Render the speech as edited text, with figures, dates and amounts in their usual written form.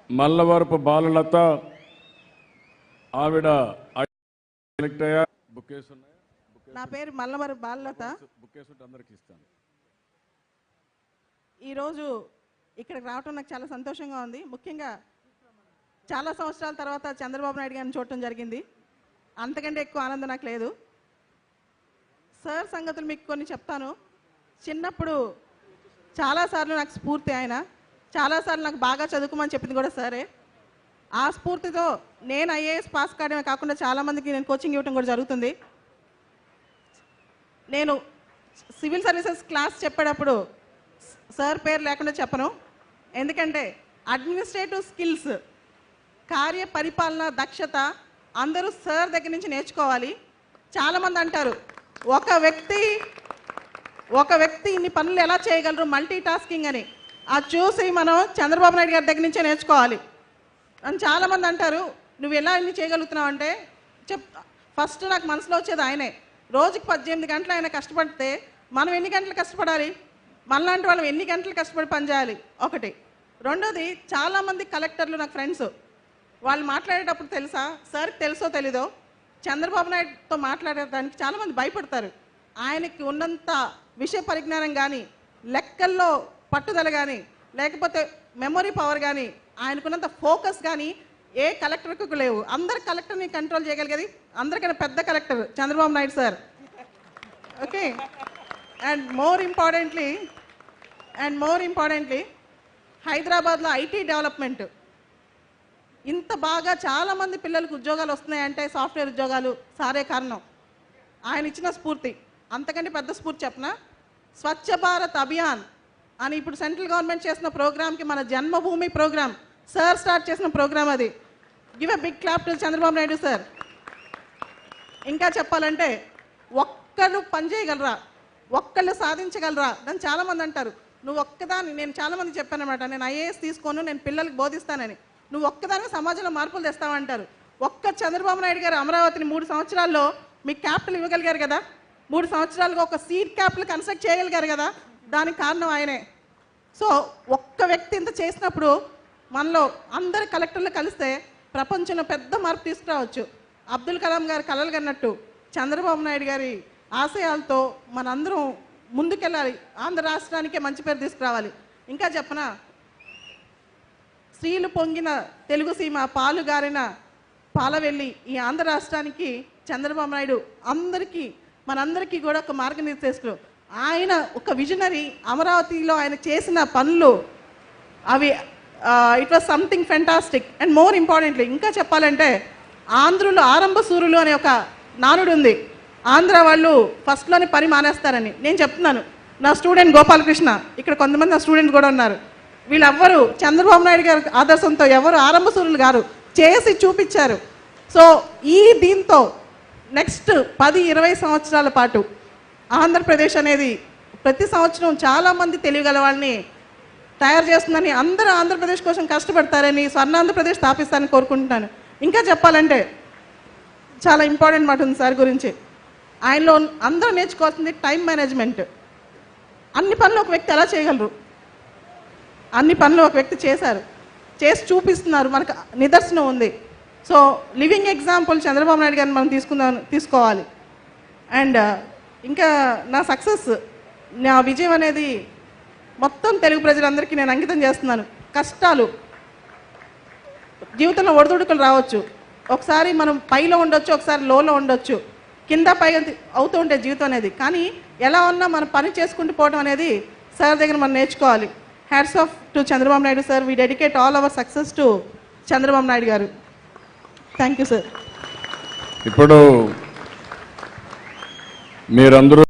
మల్లవరపు బాలలత ఆవిడ సెలెక్ట్ అయ్యా. బుక్కేస్ ఉన్నాయా? నా పేరు మల్లవరపు బాలలత. బుక్కేస్ ఉంటే అందరికి ఇస్తాను. ఈరోజు ఇక్కడికి రావటం నాకు చాలా సంతోషంగా ఉంది. ముఖ్యంగా చాలా సంవత్సరాల తర్వాత చంద్రబాబు నాయుడు గారిని చూడటం జరిగింది. అంతకంటే ఎక్కువ ఆనందం నాకు లేదు. సార్ సంగతులు మీకు కొన్ని చెప్తాను. చిన్నప్పుడు చాలాసార్లు నాకు స్ఫూర్తి ఆయన, చాలాసార్లు నాకు బాగా చదువుకోమని చెప్పింది కూడా సరే. ఆ స్ఫూర్తితో నేను ఐఏఎస్ పాస్ కావడమే కాకుండా చాలామందికి నేను కోచింగ్ ఇవ్వడం కూడా జరుగుతుంది. నేను సివిల్ సర్వీసెస్ క్లాస్ చెప్పేటప్పుడు సార్ పేరు లేకుండా చెప్పను. ఎందుకంటే అడ్మినిస్ట్రేటివ్ స్కిల్స్, కార్య పరిపాలన దక్షత అందరూ సార్ దగ్గర నుంచి నేర్చుకోవాలి. చాలామంది అంటారు ఒక వ్యక్తి ఇన్ని పనులు ఎలా చేయగలరు, మల్టీ టాస్కింగ్ అని. అది చూసి మనం చంద్రబాబు నాయుడు గారి దగ్గర నుంచే నేర్చుకోవాలి అని చాలామంది అంటారు. నువ్వు ఎలా ఇన్ని చేయగలుగుతున్నావు అంటే ఫస్ట్ నాకు మనసులో వచ్చేది ఆయనే. రోజుకి 18 గంటలు ఆయన కష్టపడితే మనం ఎన్ని గంటలు కష్టపడాలి, మనలాంటి వాళ్ళం ఎన్ని గంటలు కష్టపడి పనిచేయాలి ఒకటి. రెండోది, చాలామంది కలెక్టర్లు నాకు ఫ్రెండ్స్, వాళ్ళు మాట్లాడేటప్పుడు తెలుసా సార్కి తెలుసో తెలీదో చంద్రబాబు నాయుడుతో మాట్లాడడానికి చాలామంది భయపడతారు. ఆయనకి ఉన్నంత విషయ పరిజ్ఞానం కానీ, లెక్కల్లో పట్టుదల కానీ, లేకపోతే మెమొరీ పవర్ కానీ, ఆయనకున్నంత ఫోకస్ కానీ ఏ కలెక్టర్కు లేవు. అందరు కలెక్టర్ని కంట్రోల్ చేయగలిగేది అందరికన్నా పెద్ద collector Chandrababu Naidu sir. Okay. And more importantly హైదరాబాద్లో ఐటీ డెవలప్మెంట్ ఇంత బాగా చాలామంది పిల్లలకు ఉద్యోగాలు వస్తున్నాయంటే సాఫ్ట్వేర్ ఉద్యోగాలు సారే కారణం. ఆయన ఇచ్చిన స్ఫూర్తి. అంతకంటే పెద్ద స్ఫూర్తి చెప్పనా, స్వచ్ఛ భారత్ అభియాన్ అని ఇప్పుడు సెంట్రల్ గవర్నమెంట్ చేసిన ప్రోగ్రామ్కి మన జన్మభూమి ప్రోగ్రామ్ సార్ స్టార్ట్ చేసిన ప్రోగ్రామ్ అది. Give a big clap to Chandrababu Naidu sir. ఇంకా చెప్పాలంటే ఒక్కరు పని చేయగలరా, ఒక్కళ్ళు సాధించగలరా అని చాలామంది అంటారు. నువ్వు ఒక్కదాన్ని, నేను చాలామంది చెప్పాను అనమాట, నేను ఐఏఎస్ తీసుకోను, నేను పిల్లలకి బోధిస్తానని. నువ్వు ఒక్కదాన్ని సమాజంలో మార్పులు తెస్తావంటారు. ఒక్క చంద్రబాబు నాయుడు గారు అమరావతిని 3 సంవత్సరాల్లో మీకు క్యాపిటల్ ఇవ్వగలిగారు కదా, 3 సంవత్సరాలుగా ఒక సీడ్ క్యాపిటల్ కన్స్ట్రక్ట్ చేయగలిగారు కదా, దానికి కారణం ఆయనే. సో ఒక్క వ్యక్తి ఇంత చేసినప్పుడు మనలో అందరు కలెక్టర్లు కలిస్తే ప్రపంచంలో పెద్ద మార్పు తీసుకురావచ్చు. అబ్దుల్ కలాం గారు కలలు కన్నట్టు చంద్రబాబు నాయుడు గారి ఆశయాలతో మనందరం ముందుకెళ్ళాలి. ఆంధ్ర రాష్ట్రానికే మంచి పేరు తీసుకురావాలి. ఇంకా చెప్పనా, స్త్రీలు పొంగిన తెలుగు సీమ, పాలు గారిన పాలవెల్లి ఈ ఆంధ్ర రాష్ట్రానికి చంద్రబాబు నాయుడు మనందరికీ కూడా ఒక మార్గనిర్దేశకులు. ఆయన ఒక విజనరీ. అమరావతిలో ఆయన చేసిన పనులు అవి it was something fantastic. And more importantly ఇంకా చెప్పాలంటే ఆంధ్రులు ఆరంభ సూరులు అనే ఒక నానుడు ఉంది. ఆంధ్ర వాళ్ళు ఫస్ట్లోనే పని మానేస్తారని. నేను చెప్తున్నాను, నా స్టూడెంట్ గోపాలకృష్ణ, ఇక్కడ కొంతమంది నా స్టూడెంట్ కూడా ఉన్నారు. వీళ్ళెవ్వరు చంద్రబాబు నాయుడు గారి ఆదర్శంతో ఎవరు ఆరంభ సూరులు గారు, చేసి చూపించారు. సో దీంతో నెక్స్ట్ 10-20 సంవత్సరాల పాటు ఆంధ్రప్రదేశ్ అనేది ప్రతి సంవత్సరం చాలామంది తెలియగల వాళ్ళని తయారు చేస్తుందని, అందరూ ఆంధ్రప్రదేశ్ కోసం కష్టపడతారని, స్వర్ణాంధ్రప్రదేశ్ స్థాపిస్తారని కోరుకుంటున్నాను. ఇంకా చెప్పాలంటే చాలా ఇంపార్టెంట్ మాట ఉంది సార్ గురించి. ఆయనలో అందరూ నేర్చుకోవాల్సింది టైం మేనేజ్మెంట్. అన్ని పనులు ఒక వ్యక్తి ఎలా చేయగలరు, అన్ని పనులు ఒక వ్యక్తి చేసి చూపిస్తున్నారు, మనకు నిదర్శనం ఉంది. So living example Chandrababu Naidu గారిని మనం తీసుకోవాలి. అండ్ ఇంకా నా సక్సెస్, నా విజయం అనేది మొత్తం తెలుగు ప్రజలందరికీ నేను అంకితం చేస్తున్నాను. కష్టాలు జీవితంలో ఒడిదుడుకులు రావచ్చు, ఒకసారి మనం పైలో ఉండొచ్చు, ఒకసారి లోలో ఉండొచ్చు, కింద పై అవుతూ ఉంటే జీవితం అనేది. కానీ ఎలా ఉన్నా మనం పని చేసుకుంటూ పోవడం అనేది సార్ దగ్గర మనం నేర్చుకోవాలి. Hats off to Chandrababu Naidu sir. We dedicate all our success to Chandrababu Naidu garu. Thank you sir. ఇప్పుడు మీరందరూ